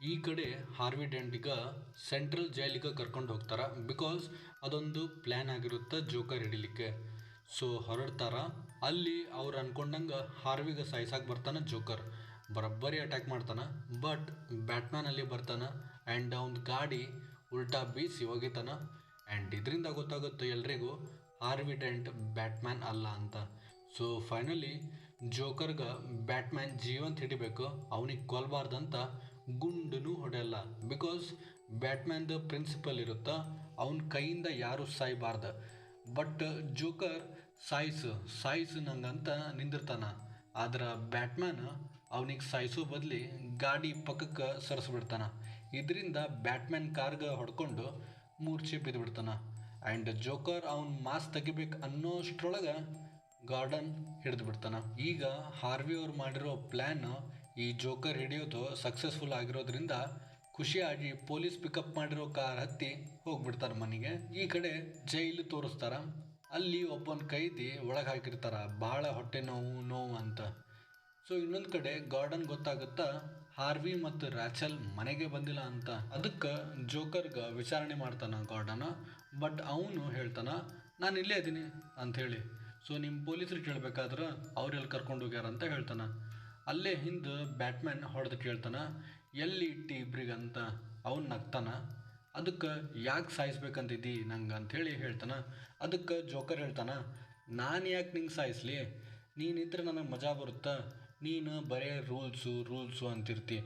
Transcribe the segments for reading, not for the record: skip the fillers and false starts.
ಈ ಕಡೆ Harvey ಡೆಂಟ್ಗ central ಜೈಲಿಗೆ ಕರ್ಕೊಂಡು ಹೋಗ್ತಾರ ಬಿಕಾಸ್ ಅದೊಂದು ಪ್ಲ್ಯಾನ್ ಆಗಿರುತ್ತೆ ಜೋಕರ್ ಹಿಡಿಲಿಕ್ಕೆ. ಸೊ ಹೊರಡ್ತಾರ. ಅಲ್ಲಿ ಅವ್ರು ಅನ್ಕೊಂಡಂಗೆ ಹಾರ್ವಿಗೆ ಸಾಯ್ಸಾಕ್ ಬರ್ತಾನೆ ಜೋಕರ್. ಬರೋಬ್ಬರಿ ಅಟ್ಯಾಕ್ ಮಾಡ್ತಾನೆ. ಬಟ್ ಬ್ಯಾಟ್ಮ್ಯಾನ್ ಅಲ್ಲಿ ಬರ್ತಾನೆ ಆ್ಯಂಡ್ ಅವ್ನ ಗಾಡಿ ಉಲ್ಟಾ ಬೀಸಿ ಒಗಿತಾನ. ಆ್ಯಂಡ್ ಇದರಿಂದ ಗೊತ್ತಾಗುತ್ತೆ ಎಲ್ರಿಗೂ ಹಾರ್ವಿ ಡೆಂಟ್ ಬ್ಯಾಟ್ಮ್ಯಾನ್ ಅಲ್ಲ ಅಂತ. ಸೊ ಫೈನಲಿ ಜೋಕರ್ಗೆ ಬ್ಯಾಟ್ಮ್ಯಾನ್ ಜೀವಂತ ಹಿಡಿಬೇಕು, ಅವನಿಗೆ ಕೊಲ್ಬಾರ್ದಂತ ಗುಂಡೂ ಹೊಡೆಯಲ್ಲ. ಬಿಕಾಸ್ ಬ್ಯಾಟ್ಮ್ಯಾನ್ದ ಪ್ರಿನ್ಸಿಪಲ್ ಇರುತ್ತಾ, ಅವನ ಕೈಯಿಂದ ಯಾರು ಸಾಯ್ಬಾರ್ದು. But joker ಸಾಯಿಸು ನಂಗಂತ ನಿಂದಿರ್ತಾನ. ಆದ್ರೆ ಬ್ಯಾಟ್ಮ್ಯಾನ್ ಅವನಿಗೆ ಸಾಯಿಸೋ ಬದಲಿ ಗಾಡಿ ಪಕ್ಕಕ್ಕೆ ಸರಿಸ್ಬಿಡ್ತಾನ. ಇದರಿಂದ ಬ್ಯಾಟ್ಮ್ಯಾನ್ ಕಾರ್ಗೆ ಹೊಡ್ಕೊಂಡು ಮೂರ್ಛೆ ಬಿದ್ದುಬಿಡ್ತಾನ. ಆ್ಯಂಡ್ ಜೋಕರ್ ಅವನ ಮಾಸ್ ತೆಗಿಬೇಕು ಅನ್ನೋಷ್ಟ್ರೊಳಗೆ ಗಾರ್ಡನ್ ಹಿಡಿದು ಬಿಡ್ತಾನ. ಈಗ ಹಾರ್ವಿ ಅವ್ರು ಮಾಡಿರೋ ಪ್ಲ್ಯಾನ್ ಈ ಜೋಕರ್ ಹಿಡಿಯೋದು ಸಕ್ಸಸ್ಫುಲ್ ಆಗಿರೋದ್ರಿಂದ ಖುಷಿಯಾಗಿ ಪೊಲೀಸ್ ಪಿಕಪ್ ಮಾಡಿರೋ ಕಾರ್ ಹತ್ತಿ ಹೋಗ್ಬಿಡ್ತಾರೆ ಮನೆಗೆ. ಈ ಕಡೆ ಜೈಲು ತೋರಿಸ್ತಾರ. ಅಲ್ಲಿ ಒಬ್ಬನ ಕೈದಿ ಒಳಗೆ ಹಾಕಿರ್ತಾರ, ಭಾಳ ಹೊಟ್ಟೆ ನೋವು ಅಂತ. ಸೊ ಇನ್ನೊಂದು ಕಡೆ ಗಾರ್ಡನ್ ಗೊತ್ತಾಗುತ್ತಾ ಹಾರ್ವಿ ಮತ್ತು ರ್ಯಾಚಲ್ ಮನೆಗೆ ಬಂದಿಲ್ಲ ಅಂತ. ಅದಕ್ಕೆ ಜೋಕರ್ಗೆ ವಿಚಾರಣೆ ಮಾಡ್ತಾನ ಗಾರ್ಡನ್. ಬಟ್ ಅವನು ಹೇಳ್ತಾನ ನಾನು ಇಲ್ಲೇ ಇದ್ದೀನಿ ಅಂಥೇಳಿ. ಸೊ ನಿಮ್ಮ ಪೊಲೀಸರು ಕೇಳಬೇಕಾದ್ರೆ ಅವ್ರೆಲ್ಲಿ ಕರ್ಕೊಂಡು ಹೋಗ್ಯಾರ ಅಂತ ಹೇಳ್ತಾನೆ. ಅಲ್ಲೇ ಹಿಂದೆ ಬ್ಯಾಟ್ಮ್ಯಾನ್ ಹೊಡೆದು ಕೇಳ್ತಾನೆ ಎಲ್ಲಿ ಇಟ್ಟು ಇಬ್ರಿಗಂತ. ಅವ್ನು ನಗ್ತಾನ. ಅದಕ್ಕೆ ಯಾಕೆ ಸಾಯಿಸ್ಬೇಕಂತಿದ್ದಿ ನಂಗೆ ಅಂಥೇಳಿ ಹೇಳ್ತಾನೆ. ಅದಕ್ಕೆ ಜೋಕರ್ ಹೇಳ್ತಾನೆ ನಾನು ಯಾಕೆ ನಿಂಗೆ ಸಾಯಿಸ್ಲಿ, ನೀನಿದ್ರೆ ನನಗೆ ಮಜಾ ಬರುತ್ತಾ, ನೀನು ಬರೇ ರೂಲ್ಸು ಅಂತಿರ್ತಿ.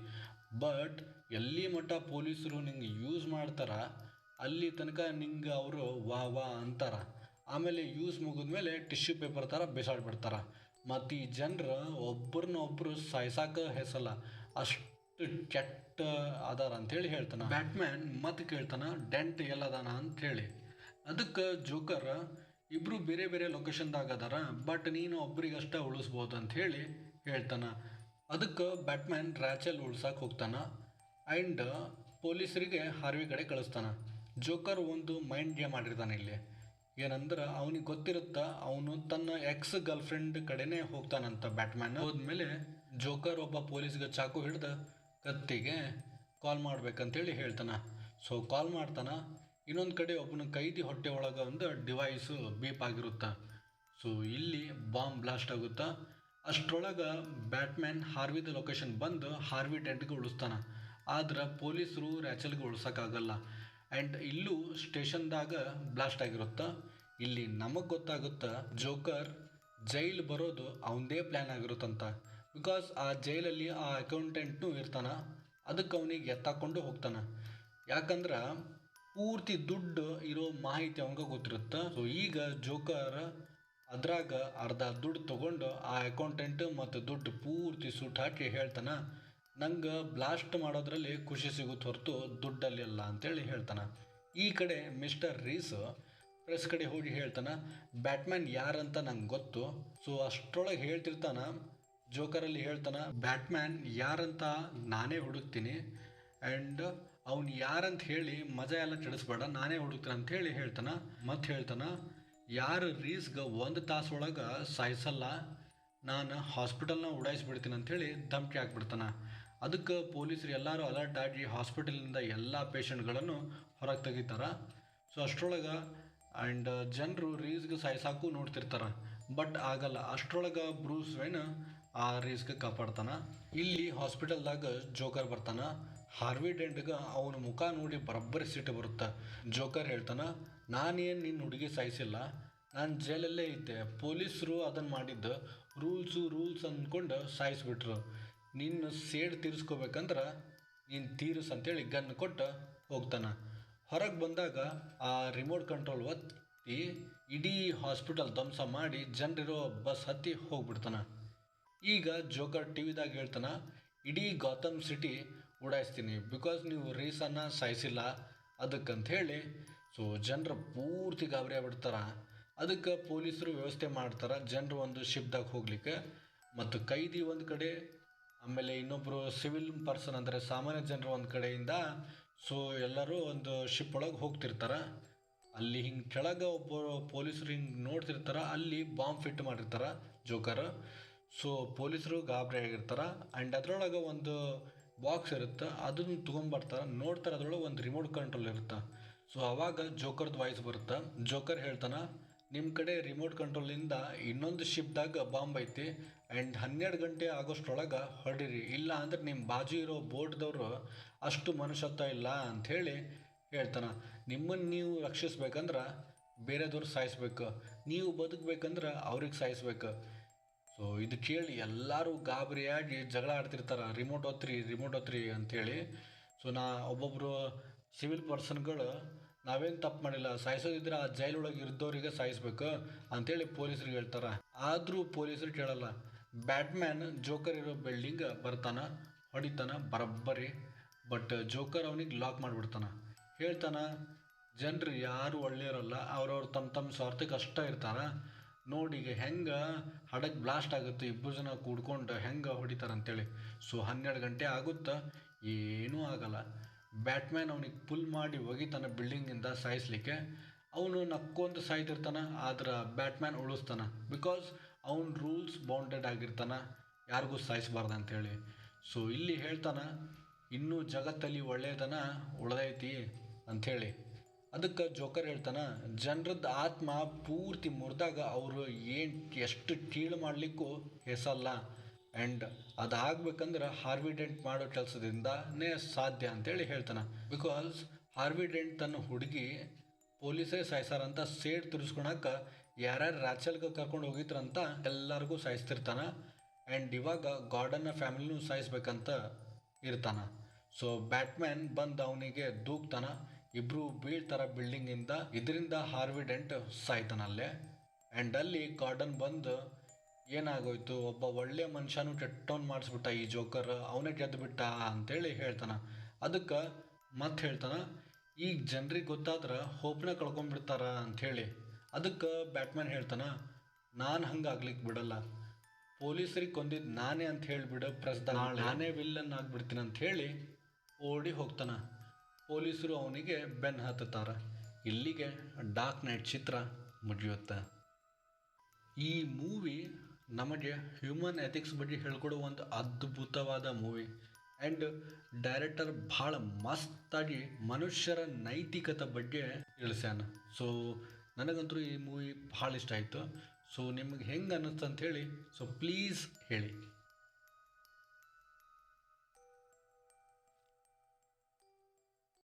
ಬಟ್ ಎಲ್ಲಿ ಮಟ್ಟ ಪೊಲೀಸರು ನಿಂಗೆ ಯೂಸ್ ಮಾಡ್ತಾರ ಅಲ್ಲಿ ತನಕ ನಿಂಗೆ ಅವರು ವಾ ಅಂತಾರ. ಆಮೇಲೆ ಯೂಸ್ ಮುಗಿದ್ಮೇಲೆ ಟಿಶ್ಯೂ ಪೇಪರ್ ಥರ ಬಿಸಾಡ್ಬಿಡ್ತಾರೆ. ಮತ್ತು ಈ ಜನರು ಒಬ್ಬರನ್ನೊಬ್ಬರು ಸಾಯ್ಸಾಕ ಹೆಸಲ್ಲ, ಅಷ್ಟು ಕೆಟ್ಟ ಅದಾರ ಅಂಥೇಳಿ ಹೇಳ್ತಾನೆ. ಬ್ಯಾಟ್ಮ್ಯಾನ್ ಮತ್ತೆ ಕೇಳ್ತಾನೆ ಡೆಂಟ್ ಎಲ್ಲದಾನ ಅಂಥೇಳಿ. ಅದಕ್ಕೆ ಜೋಕರ್ ಇಬ್ಬರು ಬೇರೆ ಬೇರೆ ಲೊಕೇಶನ್ದಾಗ ಅದಾರ, ಬಟ್ ನೀನು ಒಬ್ರಿಗಷ್ಟೇ ಉಳಿಸ್ಬೋದು ಅಂಥೇಳಿ ಹೇಳ್ತಾನೆ. ಅದಕ್ಕೆ ಬ್ಯಾಟ್ಮ್ಯಾನ್ ರ್ಯಾಚಲ್ ಉಳ್ಸಕ್ಕೆ ಹೋಗ್ತಾನೆ ಆ್ಯಂಡ್ ಪೊಲೀಸರಿಗೆ ಹಾರ್ವಿ ಕಡೆ ಕಳಿಸ್ತಾನೆ. ಜೋಕರ್ ಒಂದು ಮೈಂಡ್ ಗೇಮ್ ಮಾಡಿರ್ತಾನೆ ಇಲ್ಲಿ. ಏನಂದ್ರೆ ಅವನಿಗೆ ಗೊತ್ತಿರುತ್ತಾ ಅವನು ತನ್ನ ಎಕ್ಸ್ ಗರ್ಲ್ಫ್ರೆಂಡ್ ಕಡೆನೇ ಹೋಗ್ತಾನಂತ. ಬ್ಯಾಟ್ಮ್ಯಾನ್ ಹೋದ್ಮೇಲೆ ಜೋಕರ್ ಒಬ್ಬ ಪೊಲೀಸ್ಗೆ ಚಾಕು ಹಿಡ್ದು ಕತ್ತಿಗೆ ಕಾಲ್ ಮಾಡ್ಬೇಕಂತೇಳಿ ಹೇಳ್ತಾನೆ. ಸೊ ಕಾಲ್ ಮಾಡ್ತಾನೆ. ಇನ್ನೊಂದು ಕಡೆ ಒಬ್ಬನ ಕೈದಿ ಹೊಟ್ಟೆ ಒಳಗೆ ಒಂದು ಡಿವೈಸು ಬೀಪ್ ಆಗಿರುತ್ತೆ. ಸೊ ಇಲ್ಲಿ ಬಾಂಬ್ ಬ್ಲಾಸ್ಟ್ ಆಗುತ್ತಾ. ಅಷ್ಟರೊಳಗೆ ಬ್ಯಾಟ್ಮ್ಯಾನ್ ಹಾರ್ವಿದ ಲೊಕೇಶನ್ ಬಂದು ಹಾರ್ವಿ ಡೆಂಟ್ಗೆ ಉಳಿಸ್ತಾನೆ. ಆದ್ರೆ ಪೊಲೀಸರು ರ್ಯಾಚಲ್ಗೆ ಉಳ್ಸೋಕ್ಕಾಗಲ್ಲ. ಆ್ಯಂಡ್ ಇಲ್ಲೂ ಸ್ಟೇಷನ್ದಾಗ ಬ್ಲಾಸ್ಟ್ ಆಗಿರುತ್ತಾ. ಇಲ್ಲಿ ನಮಗೆ ಗೊತ್ತಾಗುತ್ತಾ ಜೋಕರ್ ಜೈಲು ಬರೋದು ಅವನದೇ ಪ್ಲ್ಯಾನ್ ಆಗಿರುತ್ತಂತ. ಬಿಕಾಸ್ ಆ ಜೈಲಲ್ಲಿ ಆ ಅಕೌಂಟೆಂಟ್ನೂ ಇರ್ತಾನೆ. ಅದಕ್ಕೆ ಅವನಿಗೆ ಎತ್ತಾಕೊಂಡು ಹೋಗ್ತಾನೆ. ಯಾಕಂದ್ರೆ ಪೂರ್ತಿ ದುಡ್ಡು ಇರೋ ಮಾಹಿತಿ ಅವನಿಗೆ ಗೊತ್ತಿರುತ್ತೆ. ಸೊ ಈಗ ಜೋಕರ್ ಅದ್ರಾಗ ಅರ್ಧ ದುಡ್ಡು ತೊಗೊಂಡು ಆ ಅಕೌಂಟೆಂಟ್ ಮತ್ತು ದುಡ್ಡು ಪೂರ್ತಿ ಸೂಟ್ ಹಾಕಿ ಹೇಳ್ತಾನೆ ನಂಗೆ ಬ್ಲಾಸ್ಟ್ ಮಾಡೋದ್ರಲ್ಲಿ ಖುಷಿ ಸಿಗುತ್ತೆ ಹೊರತು ದುಡ್ಡಲ್ಲಿ ಅಲ್ಲ ಅಂತೇಳಿ ಹೇಳ್ತಾನೆ. ಈ ಕಡೆ ಮಿಸ್ಟರ್ ರೀಸ್ ಪ್ರೆಸ್ ಕಡೆ ಹೋಗಿ ಹೇಳ್ತಾನೆ ಬ್ಯಾಟ್ಮ್ಯಾನ್ ಯಾರಂತ ನಂಗೆ ಗೊತ್ತು. ಸೊ ಅಷ್ಟರೊಳಗೆ ಹೇಳ್ತಿರ್ತಾನೆ ಜೋಕರಲ್ಲಿ ಹೇಳ್ತಾನೆ ಬ್ಯಾಟ್ಮ್ಯಾನ್ ಯಾರಂತ ನಾನೇ ಹುಡುಕ್ತೀನಿ ಆ್ಯಂಡ್ ಅವ್ನು ಯಾರಂತ ಹೇಳಿ ಮಜಾ ಎಲ್ಲ ಕೆಡಿಸ್ಬೇಡ, ನಾನೇ ಹುಡುಕ್ತೀನಿ ಅಂತ ಹೇಳಿ ಹೇಳ್ತಾನೆ. ಮತ್ತೆ ಹೇಳ್ತಾನೆ ಯಾರು ರೀಸ್ಗೆ 1 ತಾಸು ಒಳಗೆ ಸಾಯಿಸಲ್ಲ ನಾನು ಹಾಸ್ಪಿಟಲ್ನ ಉಡಾಯಿಸ್ಬಿಡ್ತೀನಿ ಅಂಥೇಳಿ ಧಮಕಿ ಹಾಕ್ಬಿಡ್ತಾನೆ. ಅದಕ್ಕೆ ಪೊಲೀಸರು ಎಲ್ಲರೂ ಅಲರ್ಟ್ ಆಗಿ ಹಾಸ್ಪಿಟಲಿಂದ ಎಲ್ಲ ಪೇಷಂಟ್ಗಳನ್ನು ಹೊರಗೆ ತೆಗಿತಾರೆ. ಸೊ ಅಷ್ಟರೊಳಗೆ ಆ್ಯಂಡ್ ಜನರು ರೀಸ್ಗೆ ಸಾಯಿಸಾಕು ನೋಡ್ತಿರ್ತಾರೆ. ಬಟ್ ಆಗಲ್ಲ. ಅಷ್ಟರೊಳಗೆ ಬ್ರೂಸ್ ವೇನ್ ಆ ರೀಸ್ಗೆ ಕಾಪಾಡ್ತಾನೆ. ಇಲ್ಲಿ ಹಾಸ್ಪಿಟಲ್ದಾಗ ಜೋಕರ್ ಬರ್ತಾನೆ. ಹಾರ್ವಿ ಡೆಂಟ್ಗೆ ಅವನ ಮುಖ ನೋಡಿ ಬರೋಬ್ಬರಿ ಸಿಟ್ಟು ಬರುತ್ತೆ. ಜೋಕರ್ ಹೇಳ್ತಾನೆ ನಾನೇನು ನಿನ್ನ ಹುಡುಗಿ ಸಾಯಿಸಿಲ್ಲ, ನಾನು ಜೈಲಲ್ಲೇ ಇದ್ದೆ. ಪೊಲೀಸರು ಅದನ್ನು ಮಾಡಿದ್ದು ರೂಲ್ಸ್ ಅಂದ್ಕೊಂಡು ಸಾಯಿಸ್ಬಿಟ್ರು. ನಿನ್ನ ಸೇಡ್ ತೀರಿಸ್ಕೋಬೇಕಂದ್ರೆ ನೀನು ತೀರಿಸು ಅಂತೇಳಿ ಗನ್ ಕೊಟ್ಟು ಹೋಗ್ತಾನೆ. ಹೊರಗೆ ಬಂದಾಗ ಆ ರಿಮೋಟ್ ಕಂಟ್ರೋಲ್ ಒತ್ತಿ ಇಡೀ ಹಾಸ್ಪಿಟಲ್ ಧ್ವಂಸ ಮಾಡಿ ಜನರಿರೋ ಬಸ್ ಹತ್ತಿ ಹೋಗ್ಬಿಡ್ತಾನೆ. ಈಗ ಜೋಕರ್ ಟಿವಿದಾಗ ಹೇಳ್ತಾನೆ ಇಡೀ ಗಾಥಮ್ ಸಿಟಿ ಉಡಾಯಿಸ್ತೀನಿ ಬಿಕಾಸ್ ನೀವು ರೀಸನ್ನು ಸಾಯಿಸಿಲ್ಲ ಅದಕ್ಕಂತ ಹೇಳಿ. ಸೊ ಜನರು ಪೂರ್ತಿ ಗಾಬರಿ ಆಗ್ಬಿಡ್ತಾರೆ. ಅದಕ್ಕೆ ಪೊಲೀಸರು ವ್ಯವಸ್ಥೆ ಮಾಡ್ತಾರೆ ಜನರು ಒಂದು ಶಿಪ್ದಾಗ ಹೋಗ್ಲಿಕ್ಕೆ. ಮತ್ತು ಕೈದಿ ಒಂದು ಕಡೆ, ಆಮೇಲೆ ಇನ್ನೊಬ್ಬರು ಸಿವಿಲ್ ಪರ್ಸನ್ ಅಂದರೆ ಸಾಮಾನ್ಯ ಜನರು ಒಂದು ಕಡೆಯಿಂದ. ಸೊ ಎಲ್ಲರೂ ಒಂದು ಶಿಪ್ ಒಳಗೆ ಹೋಗ್ತಿರ್ತಾರೆ. ಅಲ್ಲಿ ಹಿಂಗೆ ಕೆಳಗೆ ಒಬ್ಬರು ಪೊಲೀಸರು ಹಿಂಗೆ ನೋಡ್ತಿರ್ತಾರೆ. ಅಲ್ಲಿ ಬಾಂಬ್ ಫಿಟ್ ಮಾಡಿರ್ತಾರೆ ಜೋಕರ್. ಸೊ ಪೊಲೀಸರು ಗಾಬರಿ ಆಗಿರ್ತಾರೆ. ಆ್ಯಂಡ್ ಅದರೊಳಗೆ ಒಂದು ಬಾಕ್ಸ್ ಇರುತ್ತೆ, ಅದನ್ನು ತೊಗೊಂಬರ್ತಾರೆ. ನೋಡ್ತಾರೆ ಅದ್ರೊಳಗೆ ಒಂದು ರಿಮೋಟ್ ಕಂಟ್ರೋಲ್ ಇರುತ್ತೆ. ಸೊ ಅವಾಗ ಜೋಕರ್ದು ವಾಯ್ಸ್ ಬರುತ್ತೆ. ಜೋಕರ್ ಹೇಳ್ತಾನೆ, ನಿಮ್ಮ ಕಡೆ ರಿಮೋಟ್ ಕಂಟ್ರೋಲಿಂದ ಇನ್ನೊಂದು ಶಿಪ್ದಾಗ ಬಾಂಬ್ ಐತಿ ಆ್ಯಂಡ್ 12 ಗಂಟೆ ಆಗೋಷ್ಟ್ರೊಳಗೆ ಹೊಡೀರಿ, ಇಲ್ಲ ಅಂದ್ರೆ ನಿಮ್ಮ ಬಾಜು ಇರೋ ಬೋಟ್ದವರು ಅಷ್ಟು ಮನುಷ್ಯತ್ವ ಇಲ್ಲ ಅಂಥೇಳಿ ಹೇಳ್ತಾನೆ. ನಿಮ್ಮನ್ನು ನೀವು ರಕ್ಷಿಸ್ಬೇಕಂದ್ರೆ ಬೇರೆದವ್ರು ಸಾಯಿಸ್ಬೇಕು, ನೀವು ಬದುಕಬೇಕಂದ್ರೆ ಅವ್ರಿಗೆ ಸಾಯಿಸ್ಬೇಕು. ಸೊ ಇದು ಕೇಳಿ ಎಲ್ಲರೂ ಗಾಬರಿಯಾಗಿ ಜಗಳ ಆಡ್ತಿರ್ತಾರೆ, ರಿಮೋಟ್ ಒತ್ರಿ ಅಂಥೇಳಿ. ಸೊ ಒಬ್ಬೊಬ್ಬರು ಸಿವಿಲ್ ಪರ್ಸನ್ಗಳು ನಾವೇನು ತಪ್ಪು ಮಾಡಿಲ್ಲ, ಸಾಯಿಸೋದಿದ್ರೆ ಆ ಜೈಲೊಳಗೆ ಇದ್ದವರಿಗೆ ಸಾಯಿಸ್ಬೇಕು ಅಂಥೇಳಿ ಪೊಲೀಸರಿಗೆ ಹೇಳ್ತಾರೆ. ಆದರೂ ಪೊಲೀಸರು ಕೇಳಲ್ಲ. ಬ್ಯಾಟ್ಮ್ಯಾನ್ ಜೋಕರ್ ಇರೋ ಬಿಲ್ಡಿಂಗ್ ಬರ್ತಾನೆ, ಹೊಡಿತಾನೆ ಬರಬ್ಬರಿ. ಬಟ್ ಜೋಕರ್ ಅವನಿಗೆ ಲಾಕ್ ಮಾಡಿಬಿಡ್ತಾನೆ. ಹೇಳ್ತಾನೆ, ಜನರು ಯಾರು ಒಳ್ಳೆಯರಲ್ಲ, ಅವ್ರವ್ರು ತಮ್ಮ ಸ್ವಾರ್ಥಕ್ಕೆ ಅಷ್ಟೇ ಇರ್ತಾರೆ. ನೋಡಿ ಈಗ ಹೆಂಗೆ ಹಡಕ್ಕೆ ಬ್ಲಾಸ್ಟ್ ಆಗುತ್ತೆ, ಇಬ್ಬರು ಜನ ಕೂಡ್ಕೊಂಡು ಹೆಂಗೆ ಹೊಡಿತಾರೆ ಅಂತೇಳಿ. ಸೊ 12 ಗಂಟೆ ಆಗುತ್ತೆ, ಏನೂ ಆಗಲ್ಲ. ಬ್ಯಾಟ್ಮ್ಯಾನ್ ಅವನಿಗೆ ಪುಲ್ ಮಾಡಿ ಒಗಿತಾನೆ ಬಿಲ್ಡಿಂಗಿಂದ ಸಾಯಿಸ್ಲಿಕ್ಕೆ. ಅವನು ನಕ್ಕೊಂದು ಸಾಯ್ತಿರ್ತಾನೆ, ಆದ್ರೆ ಬ್ಯಾಟ್ಮ್ಯಾನ್ ಉಳಿಸ್ತಾನೆ. ಬಿಕಾಸ್ ಅವನು ರೂಲ್ಸ್ ಬೌಂಡೆಡ್ ಆಗಿರ್ತಾನೆ, ಯಾರಿಗೂ ಸಾಯಿಸಬಾರ್ದು ಅಂಥೇಳಿ. ಸೊ ಇಲ್ಲಿ ಹೇಳ್ತಾನೆ, ಇನ್ನೂ ಜಗತ್ತಲ್ಲಿ ಒಳ್ಳೆಯದನ ಉಳ್ದೈತಿ ಅಂಥೇಳಿ. ಅದಕ್ಕೆ ಜೋಕರ್ ಹೇಳ್ತಾನೆ, ಜನರದ್ದು ಆತ್ಮ ಪೂರ್ತಿ ಮುರಿದಾಗ ಅವರು ಎಷ್ಟು ಕೀಳು ಮಾಡಲಿಕ್ಕೂ ಹೆಸಲ್ಲ. ಆ್ಯಂಡ್ ಅದಾಗಬೇಕಂದ್ರೆ ಹಾರ್ವಿ ಡೆಂಟ್ ಮಾಡೋ ಕೆಲಸದಿಂದನೇ ಸಾಧ್ಯ ಅಂತೇಳಿ ಹೇಳ್ತಾನೆ. ಬಿಕಾಸ್ ಹಾರ್ವಿ ಡೆಂಟ್ ತನ್ನ ಹುಡುಗಿ ಪೊಲೀಸೇ ಸಾಯಿಸಾರಂತ ಸೇಡ್ ತಿರ್ಸ್ಕೊಳಕ್ಕೆ ಯಾರ್ಯಾರು ರಾಚಲ್ಗೆ ಕರ್ಕೊಂಡು ಹೋಗಿದ್ರಂತ ಎಲ್ಲರಿಗೂ ಸಾಯಿಸ್ತಿರ್ತಾನೆ. ಆ್ಯಂಡ್ ಇವಾಗ ಗಾರ್ಡನ್ನ ಫ್ಯಾಮಿಲಿನೂ ಸಾಯಿಸ್ಬೇಕಂತ ಇರ್ತಾನೆ. ಸೊ ಬ್ಯಾಟ್ಮ್ಯಾನ್ ಬಂದು ಅವನಿಗೆ ದೂಕ್ತಾನೆ, ಇಬ್ಬರು ಬೀಳ್ತಾರ ಬಿಲ್ಡಿಂಗಿಂದ. ಇದರಿಂದ ಹಾರ್ವಿ ಡೆಂಟ್ ಸಾಯ್ತಾನಲ್ಲೇ. ಆ್ಯಂಡ್ ಅಲ್ಲಿ ಗಾರ್ಡನ್ ಬಂದು ಏನಾಗೋಯ್ತು, ಒಬ್ಬ ಒಳ್ಳೆ ಮನುಷ್ಯನೂ ಕೆಟ್ಟವನ್ ಮಾಡಿಸ್ಬಿಟ್ಟ ಈ ಜೋಕರ್, ಅವನೇ ಗೆದ್ದುಬಿಟ್ಟ ಅಂತೇಳಿ ಹೇಳ್ತಾನೆ. ಅದಕ್ಕೆ ಮತ್ತೆ ಹೇಳ್ತಾನೆ, ಈಗ ಜನರಿಗೆ ಗೊತ್ತಾದ್ರೆ ಹೋಪ್ನ ಕಳ್ಕೊಂಡ್ಬಿಡ್ತಾರ ಅಂಥೇಳಿ. ಅದಕ್ಕೆ ಬ್ಯಾಟ್ಮ್ಯಾನ್ ಹೇಳ್ತಾನೆ, ನಾನು ಹಂಗೆ ಆಗ್ಲಿಕ್ಕೆ ಬಿಡಲ್ಲ, ಪೊಲೀಸರಿಗೆ ಕೊಂದಿದ್ದು ನಾನೇ ಅಂತ ಹೇಳಿಬಿಡು, ನಾನೇ ವಿಲ್ಲನ್ ಆಗಿಬಿಡ್ತೀನಿ ಅಂತ ಹೇಳಿ ಓಡಿ ಹೋಗ್ತಾನೆ. ಪೊಲೀಸರು ಅವನಿಗೆ ಬೆನ್ನು ಹತ್ತುತ್ತಾರೆ. ಇಲ್ಲಿಗೆ ಡಾರ್ಕ್ ನೈಟ್ ಚಿತ್ರ ಮುಗಿಯುತ್ತೆ. ಈ ಮೂವಿ ನಮಗೆ ಹ್ಯೂಮನ್ ಎಥಿಕ್ಸ್ ಬಗ್ಗೆ ಹೇಳ್ಕೊಡೋ ಒಂದು ಅದ್ಭುತವಾದ ಮೂವಿ. ಆ್ಯಂಡ್ ಡೈರೆಕ್ಟರ್ ಭಾಳ ಮಸ್ತಾಗಿ ಮನುಷ್ಯರ ನೈತಿಕತೆ ಬಗ್ಗೆ ತಿಳಿಸ್ಯಾನ. ಸೊ ನನಗಂತೂ ಈ ಮೂವಿ ಭಾಳ ಇಷ್ಟ ಆಯಿತು. ಸೊ ನಿಮ್ಗೆ ಹೆಂಗೆ ಅನ್ನಿಸ್ತು ಅಂಥೇಳಿ ಸೊ ಪ್ಲೀಸ್ ಹೇಳಿ.